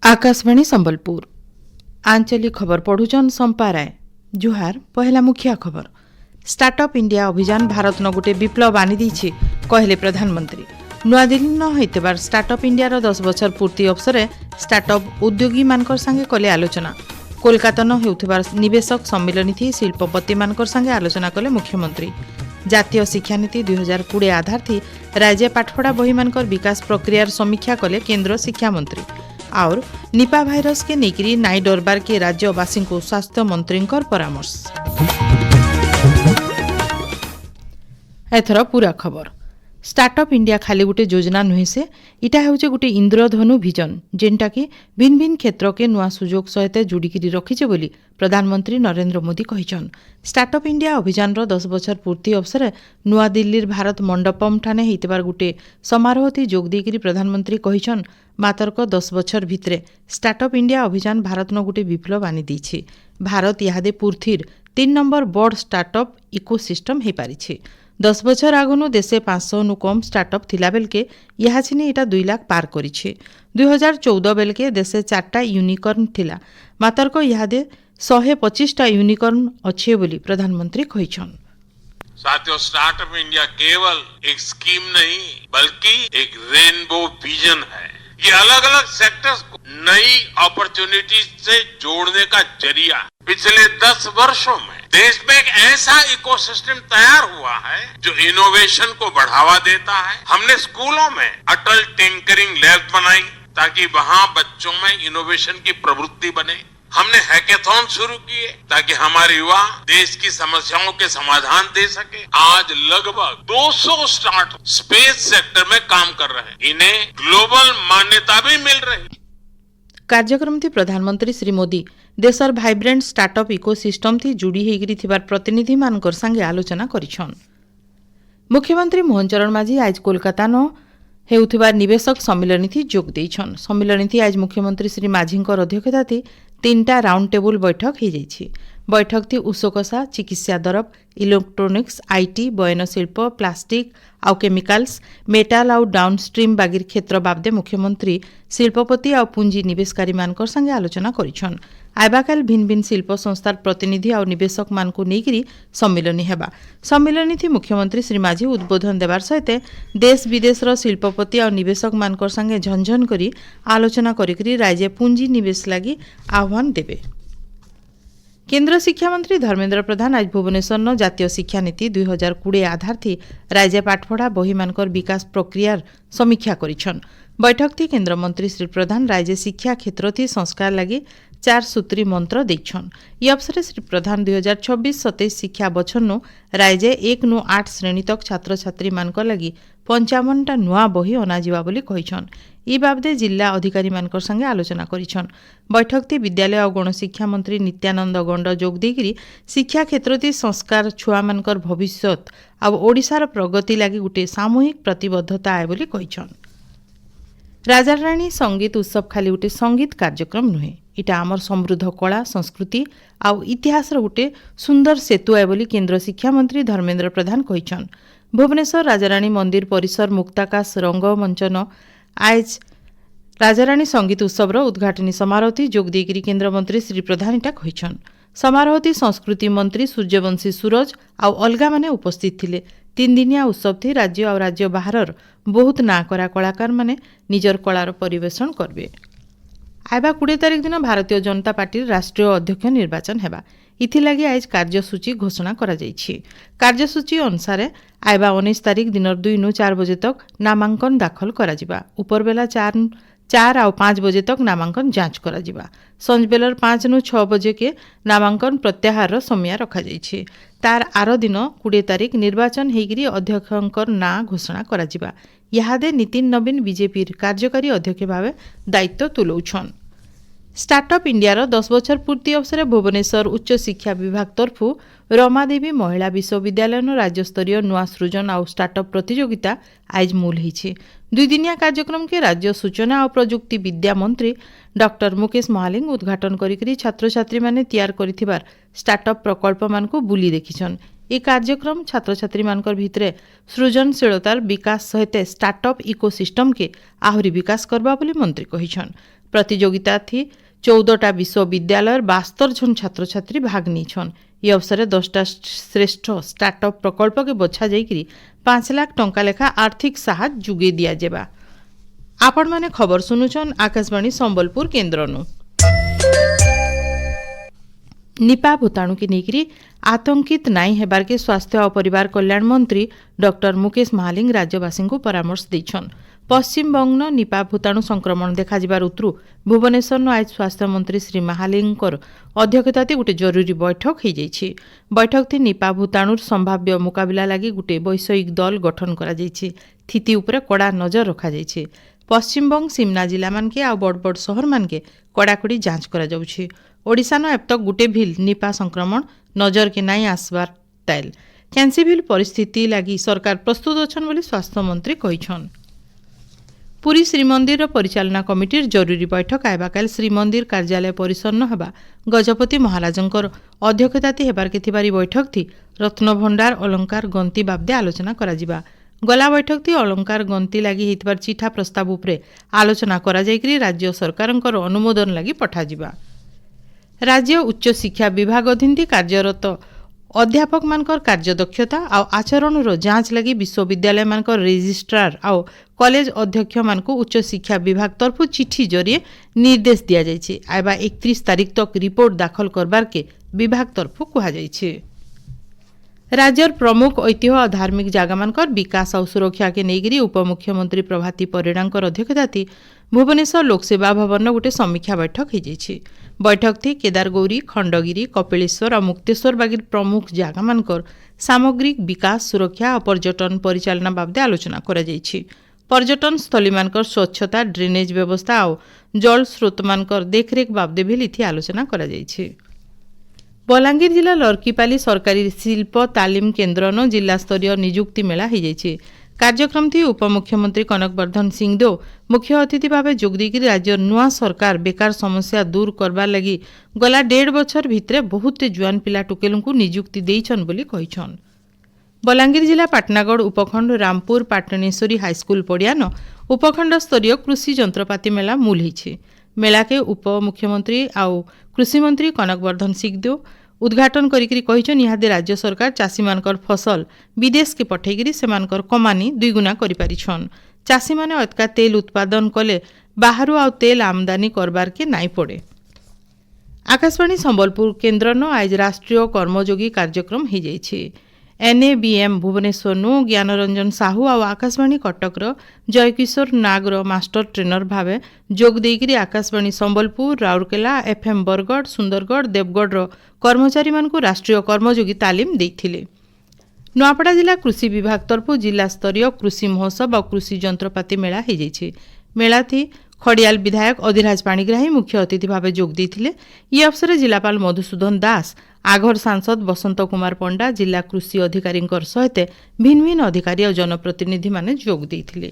आकाशवाणी संबलपुर आंचलिक खबर पढ़ुचन संपा राय। जुहार पहला मुखिया खबर। स्टार्टअप इंडिया अभियान भारत न गोटे विप्लव आनी देछि कहले प्रधानमंत्री। नुआदिल्ली न होइतबार स्टार्टअप इंडिया 10 बछर पूर्ति अवसर स्टार्टअप उद्योगी मानकर संगे कले आलोचना। कोलकाता न हेउथिबार निवेशक सम्मेलन थी शिल्पपति मानकर संगे आलोचना कले मुख्यमंत्री। जातीय शिक्षा नीति 2020 आधार थी राज्य पाठपढ़ा बही मानकर विकास प्रक्रियार समीक्षा कले केंद्र शिक्षा मंत्री। और निपा भाइरस के नेकरी नाई डरबार के राज्यवासी को स्वास्थ्य मंत्री परामर्श। एथर पूरा खबर। स्टार्टअप इंडिया खाली गोटे योजना नुहे से इटा होचे गोटे इंद्रधनु विजन जेनटा कि भिन्न भिन्न क्षेत्र के नुआ सुजोग सहित जोड़िकी रखिছে बोली प्रधानमंत्री नरेंद्र मोदी कहिछन। स्टार्टअप इंडिया अभियान 10 बछर पूर्ति अवसर नुआ दिल्लीर भारत मंडपम ठाने हेतबार गोटे समारोह थी जोग देकरी प्रधानमंत्री कहिछन मातरक 10 बछर भितरे स्टार्टअप इंडिया अभियान भारत न गोटे विप्लव आनी देछि। भारत यादे पूर्थिर 3 नंबर बड़ स्टार्टअप इकोसिस्टम हे पारिछि। 10 बछर आगनु देशे 500 नु कम स्टार्टअप थिला बेलके यहाँ छिने इटा 2 लाख पार करिछे। 2014 बेलके देशे 4टा यूनिकॉर्न थिला मातरक यादे 125टा यूनिकॉर्न अच्छे बोली प्रधानमंत्री कहिछन। साथियों, स्टार्टअप इंडिया केवल एक स्कीम नहीं बल्कि एक रेनबो विजन है। ये अलग अलग सेक्टर्स को नई अपॉर्चुनिटीज से जोड़ने का जरिया है। पिछले 10 वर्षों में देश में एक ऐसा इकोसिस्टम तैयार हुआ है जो इनोवेशन को बढ़ावा देता है। हमने स्कूलों में अटल टिंकरिंग लैब बनाई ताकि वहाँ बच्चों में इनोवेशन की प्रवृत्ति बने। हमने हैकेथॉन शुरू किए ताकि हमारे युवा देश की समस्याओं के समाधान दे सके। आज लगभग 200 स्टार्टअप स्पेस सेक्टर में काम कर रहे हैं। इन्हें ग्लोबल मान्यता भी मिल रही। कार्यक्रम थी प्रधानमंत्री श्री मोदी देशर भाइब्रेंट स्टार्टअप इकोसिस्टम थी जुड़ी हेगिरी थिबार प्रतिनिधि मानकर संगे आलोचना करिछन। मुख्यमंत्री मोहन चरण माझी आज कोलकाता न हेउथिबार निवेशक सम्मेलन थी जोग देइछन। सम्मेलन थी आज मुख्यमंत्री श्री माझींकर अध्यक्षता थी 3टा राउंड टेबल बैठक हो जाइछि। बैठक थी उषोकसा, चिकित्सा दरब, इलेक्ट्रोनिक्स, आईटी, बयन शिल्प, प्लास्टिक आउ केमिकाल्स, मेटाल आउ डाउनस्ट्रीम बागिर क्षेत्र बाबदे मुख्यमंत्री शिल्पपति आउ पुंजी निवेशकारी मानकर संगे आलोचना करिछन। आइबाकाल भिन्न भिन्न शिल्प संस्थार प्रतिनिधि आउ निवेशक मानकु नेकिरी सम्मेलन हेबा। सम्मेलन थी मुख्यमंत्री श्री माझी उद्बोधन देवार सहित देश विदेशर शिल्पपति आउ निवेशक मानकर संगे झनझन करी आलोचना करिकरी राज्य पुंजी निवेश लागी आह्वान देबे। केंद्र शिक्षा मंत्री धर्मेंद्र प्रधान आज भुवनेश्वर न जातीय शिक्षा नीति 2020 आधार थी राज्य पाठपढ़ा बही मानकर विकास प्रक्रियार समीक्षा करिछन। बैठक थी केंद्र मंत्री श्री प्रधान राज्य शिक्षा क्षेत्र थी संस्कार लगी 4 सूत्री मंत्र देछन। ये अवसर श्री प्रधान 2026-27 शिक्षा बछरनु राज्य 1 नु 8 श्रेणी तक छात्र छात्री मानक लगी 55टा नुआ बही अनाजिवा बोली कहिछन। ई बाबदे जिला अधिकारी मानकर संगे आलोचना करिछन। बैठक थी विद्यालय और गणशिक्षा मंत्री नित्यानंद गंड जोग देकरी शिक्षा क्षेत्र थी संस्कार छुआ मानकर भविष्यत आ ओडिशार प्रगति लगी गोटे सामूहिक प्रतिबद्धता आए बोली कहिछन। राजाराणी संगीत उत्सव खाली गोटे संगीत कार्यक्रम नुहे, इटा आमर समृद्ध कला संस्कृति आउ इतिहासर गोटे सुंदर सेतु है बोली केंद्र शिक्षा मंत्री धर्मेंद्र प्रधान कहिछन। भुवनेश्वर राजाराणी मंदिर परिसर मुक्ताकाश रंगमंचन आज राजाराणी संगीत उत्सवर उद्घाटनी समारोह थी जोग देकरी केंद्र मंत्री श्री प्रधान इटा कहिछन। समारोह थी संस्कृति मंत्री सूर्यवंशी सूरज आउ अलगा माने उपस्थित थिले। 3 दिनिया उत्सव थी राज्य और राज्य बाहर बहुत ना करा कलाकार माने निजर कलार परिवेषण करबे। आइबा 20 तारिख दिन भारतीय जनता पार्टी राष्ट्रीय अध्यक्ष निर्वाचन हेबा। इथिलागी आज कार्यसूची घोषणा करा जाइछि। कार्यसूची अनुसार आइबा 19 तारिख दिन 2 नु 4 बजे तक नामांकन दाखल करा जिबा। उपरबेला 4 और 5 बजे तक नामांकन जांच करा जिबा। संजबेलर 5 नु 6 बजे के नामांकन प्रत्याहार समय रखा जाइछि। तार आर दिन 20 तारिख निर्वाचन हेगिरी अध्यक्षंकर ना घोषणा करा जिबा। यादे नितिन नवीन बीजेपी कार्यकारी अध्यक्ष भाव दायित्व तुलौछन। स्टार्टअप इंडियार 10 बछर पूर्ति अवसर भुवनेश्वर उच्च शिक्षा विभाग तरफु रमादेवी महिला विश्वविद्यालय राज्यस्तरीय नुआ सृजन और स्टार्टअप प्रतियोगिता आज मूल होइछे। 2 दिनिया कार्यक्रम के राज्य सूचना और प्रजुक्ति विद्या मंत्री डॉक्टर मुकेश महालिंग उद्घाटन करिकरी छात्र छात्री माने तैयार करिथिबार स्टार्टअप प्रकल्प मानकु बुली देखिछन। ए कार्यक्रम छात्र छात्री मानकर भितरे सृजनशीलतार विकास सहित स्टार्टअप इकोसिस्टम के आहुरी विकास करबा बोली मंत्री कहिछन। प्रतियोगिता थी 14टा विश्वविद्यालय 72 जन छात्र छात्री भाग नीछन। ये अवसर 10टा श्रेष्ठ स्टार्टअप प्रकल्प के बछा जाइकरी 5 लाख टंका लेखा आर्थिक सहायता जुगे दिया जेबा। आपण माने खबर सुनुछन आकाशवाणी संबलपुर केन्द्रनु। निपा भूताणु के नेकरी आतंकित नाई हेबार के स्वास्थ्य और परिवार कल्याण मंत्री डॉक्टर मुकेश महालिंग राज्यवासी को परामर्श दैछन। पश्चिम बंग निपा भूताणु संक्रमण देखा जिबार उतरु भुवनेश्वर आज स्वास्थ्य मंत्री श्री महालिंगर अध्यक्षताते गोटे जरूरी बैठक हो जाइछि। बैठक थी निपा भूताणुर संभाव्य मुकाबिला लागि गोटे वैषयिक दल गठन करा जाइछि। स्थिति उपरे कड़ा नजर रखा जाइछि। पश्चिम बंग सिमना जिला मानके आ बड़ बड़ शहर मानके कड़ाकड़ी जांच करा जाउछि। ओडिशा न अब तक गोटे भी निपा संक्रमण नजर के नाई आसबार तैल कैंसीभिल परिस्थिति लगी सरकार प्रस्तुत अछन बोली स्वास्थ्य मंत्री कहिछन। पुरी श्रीमंदिर परिचालना कमिटीर जरूरी बैठक आयबा काल श्रीमंदिर कार्यालय परिसर न हेबा गजपति महाराजंकर अध्यक्षताते हेबार के थिबारी बैठक थी रत्न भंडार अलंकार गंती बाबदे आलोचना करा जिबा। गला बैठक थी अलंकार गंती लगी हेतबार चिठा प्रस्ताव उपरे आलोचना करा जायकरी राज्य सरकारंकर अनुमोदन लगी पठा जिबा। राज्य उच्च शिक्षा विभाग अधीन कार्यरत अध्यापक मानकर कार्यदक्षता आ आचरण जांच लगी विश्वविद्यालय मानकर रेजिस्ट्रार आ कॉलेज अध्यक्ष मानक उच्च शिक्षा विभाग तरफ चिठी जरिए निर्देश दिया जाइछे। आइबा 31 तारीख तक रिपोर्ट दाखल करबार के विभाग तरफ कहा जाइछे। राज्यर प्रमुख ऐतिह्य और धार्मिक जगह मानकर विकास और सुरक्षा के नेगिरी उपमुख्यमंत्री प्रभाती परिडांकर अध्यक्षताती भुवनेश्वर लोकसेवा भवन गोटे समीक्षा बैठक हो जाइछे। बैठक थी केदारगौरी खंडगिरी कपिलेश्वर और मुक्तेश्वर बागिर प्रमुख जगह मानकर सामग्रिक विकास सुरक्षा और पर्यटन परिचालना बाबदे आलोचना करा जाइछे। पर्यटन स्थली मानकर स्वच्छता ड्रेनेज व्यवस्था और जल स्रोत मानकर देखरेख बाबदे भी इथि आलोचना करा जाइछे। बलांगीर जिला लर्कीपाली सरकारी शिल्प तालीम केन्द्र न जिला स्तरीय नियुक्ति मेला हो जाइछे। कार्यक्रम थी उपमुख्यमंत्री कनकवर्धन सिंहदेव मुख्य अतिथि भाव जोगदेकी राज्य नुआ सरकार बेकार समस्या दूर करबार लगी गला 1.5 बछर भितरे बहुत जुआन पिला टुकेलू को नियुक्ति देइछन बोली कहिछन। बलांगीर जिला पाटनागढ़ उपखंड रामपुर पाटनेश्वरी हाईस्कूल पड़ियान उपखंड स्तरीय कृषि जंत्रपाति मेला मूल होइछे। मेला के उपमुख्यमंत्री आउ कृषि मंत्री कनकवर्धन सिंहदेव उद्घाटन करिकरी कहिछन इहादे राज्य सरकार चाषी मानकर फसल विदेश के पठेगिरी सेमानकर कमानी 2 गुना करि पारिछन। चाषी माने अतका तेल उत्पादन कले बाहरु आ तेल आमदानी करबार के नाई पड़े। आकाशवाणी संबलपुर केन्द्र न आज राष्ट्रीय कर्मयोगी कार्यक्रम हो जाइछे। एनएबीएम भुवनेश्वर नु ज्ञानरंजन साहू और आकाशवाणी कटकर जयकिशोर नागर मास्टर ट्रेनर भावे जोग देइकरी आकाशवाणी संबलपुर राउरकेला एफएम बरगढ़ सुंदरगढ़ देवगढ़ कर्मचारी मानकु राष्ट्रीय कर्मयोगी तालीम देइथिले। नुआपड़ा जिला कृषि विभाग तरफ जिला स्तरीय कृषि महोत्सव और कृषि जंत्रपाति मेला हो जाइछे। मेला थी खड़ियाल विधायक अधिराज पाणिग्राही मुख्य अतिथि भाव जोग देइथिले। ये अवसर जिलापाल मधुसूदन दास आघर सांसद बसंत कुमार पंडा जिला कृषि अधिकारी सहित भिन्न भिन्न अधिकारी और जनप्रतिनिधि माने जोग देइथिले।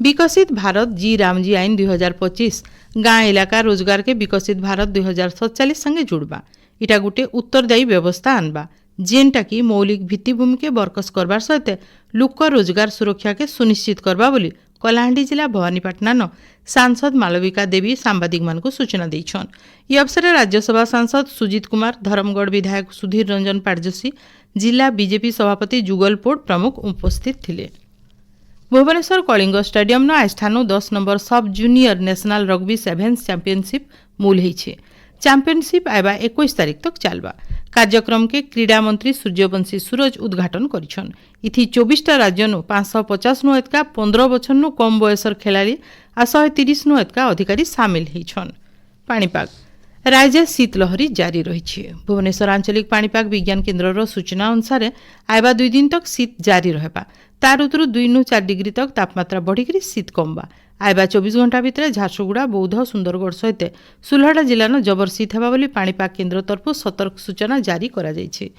विकसित भारत जी रामजी आईन 2025 गाँ इलाका रोजगार के विकसित भारत 2047 संगे जुड़बा। इटा गोटे उत्तरदायी व्यवस्था आनबा जेनटा कि मौलिक भित्तिभूमि के बरकस करबार सहित लोक रोजगार सुरक्षा के सुनिश्चित करबा बोली कलाहांडी जिला भवानीपाटना न सांसद मालविका देवी सांबादिक मान को सूचना देइछन। ये अवसर राज्यसभा सांसद सुजीत कुमार धर्मगढ़ विधायक सुधीर रंजन पाटजोशी जिला बीजेपी सभापति जुगल पोड प्रमुख उपस्थित थिले। भुवनेश्वर कलिंग स्टेडियम न आज ठानु 10 number sub junior national rugby sevens championship मूल होइछे। चैंपियनशिप आइबा 21 तारीख तक चलबा। कार्यक्रम के क्रीड़ा मंत्री सूर्यवंशी सूरज उद्घाटन करिछन। इथि 24टा राज्य नु 550 नु एतका 15 बछर नु कम बयसर खेलाड़ी आ 130 नु एतका अधिकारी शामिल होइछन। पाणीपाग राज्य शीतलहरी जारी रही। भुवनेश्वर आंचलिक पाणीपाग विज्ञान केन्द्र सूचना अनुसार आइबा 2 दिन तक शीत जारी रहबा। तार उतरु 2 नु 4 डिग्री तक तापमात्रा बढ़िक शीत कमबा। आइबा 24 घंटा भितर झारसुगुड़ा बौद्ध सुंदरगढ़ सहित सुलहड़ा जिला जबर शीत हेबा बोली पाणीपाग केन्द्र तरफ सतर्क सूचना जारी करा जाइछे।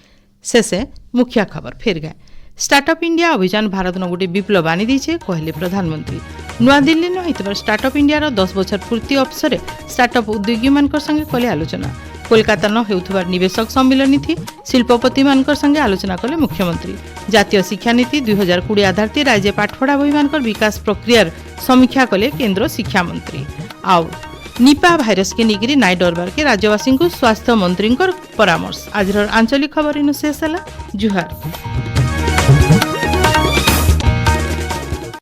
शेषे मुख्य खबर फेर गए। स्टार्टअप इंडिया अभियान भारत न गोटे विप्लव आनी देछे कहले प्रधानमंत्री। नुआदिल्ली न होइतबार स्टार्टअप इंडिया 10 बछर पूर्ति अवसर स्टार्टअप उद्योगी मानकर संगे कले आलोचना। कोलकाता न हेउथबार निवेशक सम्मिलन थी शिल्पपति मानकर संगे आलोचना कले मुख्यमंत्री। जातीय शिक्षा नीति 2020 आधार राज्य पाठपढ़ा बही मानकर विकास प्रक्रियार समीक्षा कले केन्द्र शिक्षा मंत्री। आउ निपा भाइरस के निगरी नाई डरबार के राज्यवासी को स्वास्थ्य मंत्री परामर्श। आज आंचलिक खबर इन शेष है। जुहार।